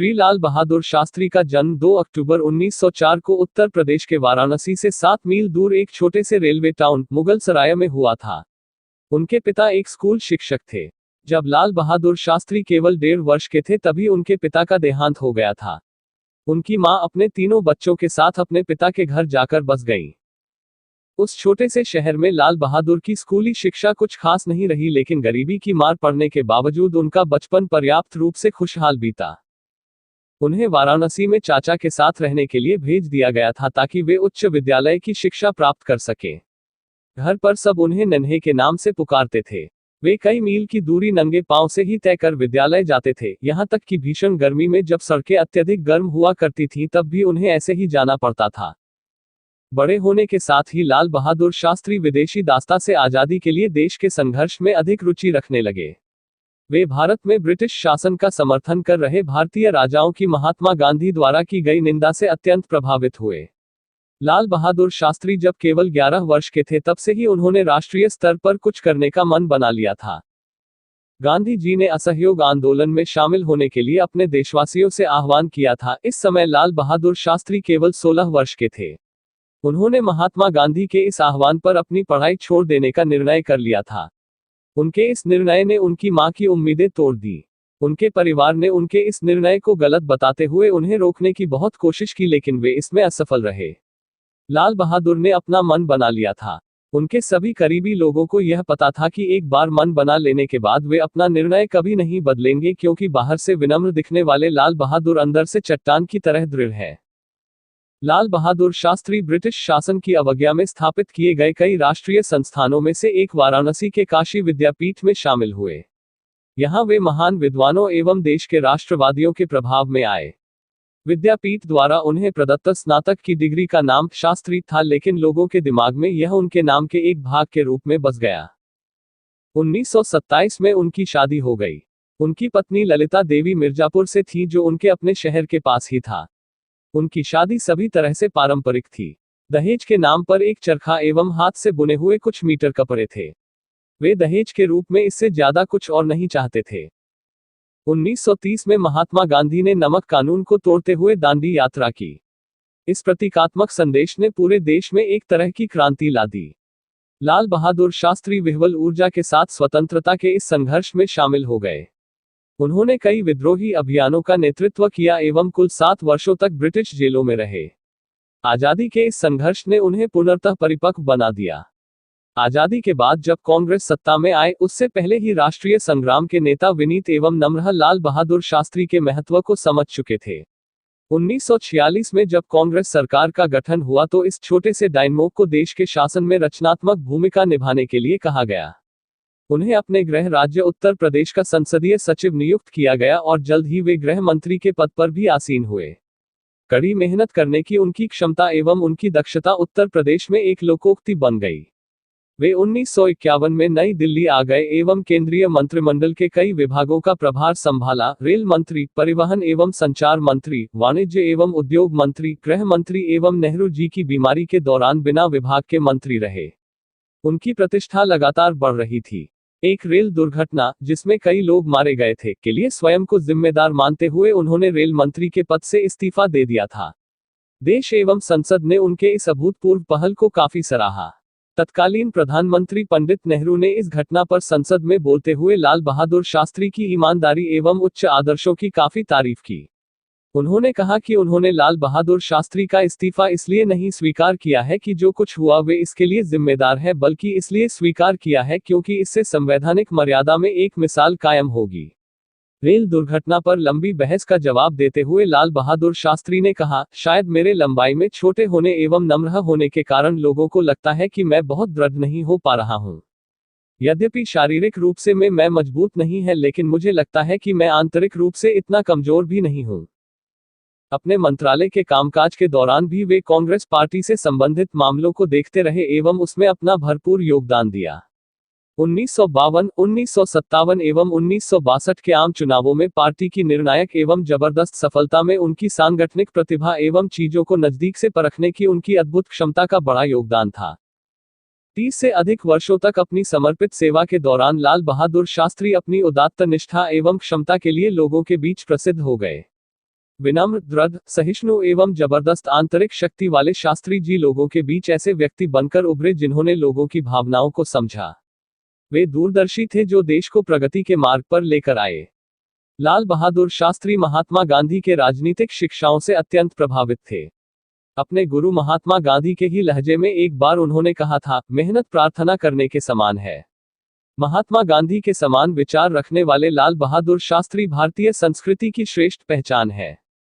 श्री लाल बहादुर शास्त्री का जन्म 2 अक्टूबर 1904 को उत्तर प्रदेश के वाराणसी से 7 मील दूर एक छोटे से रेलवे टाउन मुगलसराय में हुआ था। उनके पिता एक स्कूल शिक्षक थे। जब लाल बहादुर शास्त्री केवल 1.5 वर्ष के थे तभी उनके पिता का देहांत हो गया था। उनकी मां अपने तीनों बच्चों के साथ अपने पिता के घर जाकर बस गईं। उस छोटे से शहर में लाल बहादुर की स्कूली शिक्षा कुछ खास नहीं रही, लेकिन गरीबी की मार पड़ने के बावजूद उनका बचपन पर्याप्त रूप से खुशहाल बीता। उन्हें वाराणसी में चाचा के साथ रहने के लिए भेज दिया गया था ताकि वे उच्च विद्यालय की शिक्षा प्राप्त कर सकें। घर पर सब उन्हें नन्हे के नाम से पुकारते थे। वे कई मील की दूरी नंगे पांव से ही तय कर विद्यालय जाते थे, यहाँ तक कि भीषण गर्मी में जब सड़कें अत्यधिक गर्म हुआ करती थीं तब भी उन्हें ऐसे ही जाना पड़ता था। बड़े होने के साथ ही लाल बहादुर शास्त्री विदेशी दासता से आजादी के लिए देश के संघर्ष में अधिक रुचि रखने लगे। वे भारत में ब्रिटिश शासन का समर्थन कर रहे भारतीय राजाओं की महात्मा गांधी द्वारा की गई निंदा से अत्यंत प्रभावित हुए। लाल बहादुर शास्त्री जब केवल 11 वर्ष के थे तब से ही उन्होंने राष्ट्रीय स्तर पर कुछ करने का मन बना लिया था। गांधी जी ने असहयोग आंदोलन में शामिल होने के लिए अपने देशवासियों से आह्वान किया था। इस समय लाल बहादुर शास्त्री केवल 16 वर्ष के थे। उन्होंने महात्मा गांधी के इस आह्वान पर अपनी पढ़ाई छोड़ देने का निर्णय कर लिया था। उनके इस निर्णय ने उनकी मां की उम्मीदें तोड़ दी। उनके परिवार ने उनके इस निर्णय को गलत बताते हुए उन्हें रोकने की बहुत कोशिश की, लेकिन वे इसमें असफल रहे। लाल बहादुर ने अपना मन बना लिया था। उनके सभी करीबी लोगों को यह पता था कि एक बार मन बना लेने के बाद वे अपना निर्णय कभी नहीं बदलेंगे, क्योंकि बाहर से विनम्र दिखने वाले लाल बहादुर अंदर से चट्टान की तरह दृढ़ है। लाल बहादुर शास्त्री ब्रिटिश शासन की अवज्ञा में स्थापित किए गए कई राष्ट्रीय संस्थानों में से एक वाराणसी के काशी विद्यापीठ में शामिल हुए। यहाँ वे महान विद्वानों एवं देश के राष्ट्रवादियों के प्रभाव में आए। विद्यापीठ द्वारा उन्हें प्रदत्त स्नातक की डिग्री का नाम शास्त्री था, लेकिन लोगों के दिमाग में यह उनके नाम के एक भाग के रूप में बस गया। 1927 में उनकी शादी हो गई। उनकी पत्नी ललिता देवी मिर्जापुर से थी, जो उनके अपने शहर के पास ही था। उनकी शादी सभी तरह से पारंपरिक थी। दहेज के नाम पर एक चरखा एवं हाथ से बुने हुए कुछ मीटर कपड़े थे। वे दहेज के रूप में इससे ज्यादा कुछ और नहीं चाहते थे। 1930 में महात्मा गांधी ने नमक कानून को तोड़ते हुए दांडी यात्रा की। इस प्रतीकात्मक संदेश ने पूरे देश में एक तरह की क्रांति ला दी। लाल बहादुर शास्त्री विह्वल ऊर्जा के साथ स्वतंत्रता के इस संघर्ष में शामिल हो गए। उन्होंने कई विद्रोही अभियानों का नेतृत्व किया एवं कुल 7 वर्षों तक ब्रिटिश जेलों में रहे। आजादी के इस संघर्ष ने उन्हें पुनर्तः परिपक्व बना दिया। आजादी के बाद जब कांग्रेस सत्ता में आए, उससे पहले ही राष्ट्रीय संग्राम के नेता विनीत एवं नम्र लाल बहादुर शास्त्री के महत्व को समझ चुके थे। 1946 में जब कांग्रेस सरकार का गठन हुआ तो इस छोटे से डायनमो को देश के शासन में रचनात्मक भूमिका निभाने के लिए कहा गया। उन्हें अपने गृह राज्य उत्तर प्रदेश का संसदीय सचिव नियुक्त किया गया और जल्द ही वे गृह मंत्री के पद पर भी आसीन हुए। कड़ी मेहनत करने की उनकी क्षमता एवं उनकी दक्षता उत्तर प्रदेश में एक लोकोक्ति बन गई। वे 1951 में नई दिल्ली आ गए एवं केंद्रीय मंत्रिमंडल के कई विभागों का प्रभार संभाला। रेल मंत्री, परिवहन एवं संचार मंत्री, वाणिज्य एवं उद्योग मंत्री, गृह मंत्री एवं नेहरू जी की बीमारी के दौरान बिना विभाग के मंत्री रहे। उनकी प्रतिष्ठा लगातार बढ़ रही थी। एक रेल दुर्घटना, जिसमें कई लोग मारे गए थे, के लिए स्वयं को जिम्मेदार मानते हुए उन्होंने रेल मंत्री के पद से इस्तीफा दे दिया था। देश एवं संसद ने उनके इस अभूतपूर्व पहल को काफी सराहा। तत्कालीन प्रधानमंत्री पंडित नेहरू ने इस घटना पर संसद में बोलते हुए लाल बहादुर शास्त्री की ईमानदारी एवं उच्च आदर्शों की काफी तारीफ की। उन्होंने कहा कि उन्होंने लाल बहादुर शास्त्री का इस्तीफा इसलिए नहीं स्वीकार किया है कि जो कुछ हुआ वे इसके लिए जिम्मेदार है, बल्कि इसलिए स्वीकार किया है क्योंकि इससे संवैधानिक मर्यादा में एक मिसाल कायम होगी। रेल दुर्घटना पर लंबी बहस का जवाब देते हुए लाल बहादुर शास्त्री ने कहा, शायद मेरे लंबाई में छोटे होने एवं नम्र होने के कारण लोगों को लगता है कि मैं बहुत दृढ़ नहीं हो पा रहा हूं। यद्यपि शारीरिक रूप से मैं मजबूत नहीं है, लेकिन मुझे लगता है कि मैं आंतरिक रूप से इतना कमजोर भी नहीं हूं। अपने मंत्रालय के कामकाज के दौरान भी वे कांग्रेस पार्टी से संबंधित मामलों को देखते रहे एवं उसमें अपना भरपूर योगदान दिया। 1952, 1957 एवं 1962 के आम चुनावों में पार्टी की निर्णायक एवं जबरदस्त सफलता में उनकी सांगठनिक प्रतिभा एवं चीजों को नजदीक से परखने की उनकी अद्भुत क्षमता का बड़ा योगदान था। 30 से अधिक वर्षों तक अपनी समर्पित सेवा के दौरान लाल बहादुर शास्त्री अपनी उदात्त निष्ठा एवं क्षमता के लिए लोगों के बीच प्रसिद्ध हो गए। विनम्र, दृढ़, सहिष्णु एवं जबरदस्त आंतरिक शक्ति वाले शास्त्री जी लोगों के बीच ऐसे व्यक्ति बनकर उभरे जिन्होंने लोगों की भावनाओं को समझा। वे दूरदर्शी थे जो देश को प्रगति के मार्ग पर लेकर आए। लाल बहादुर शास्त्री महात्मा गांधी के राजनीतिक शिक्षाओं से अत्यंत प्रभावित थे। अपने गुरु महात्मा गांधी के ही लहजे में एक बार उन्होंने कहा था, मेहनत प्रार्थना करने के समान है। महात्मा गांधी के समान विचार रखने वाले लाल बहादुर शास्त्री भारतीय संस्कृति की श्रेष्ठ पहचान है।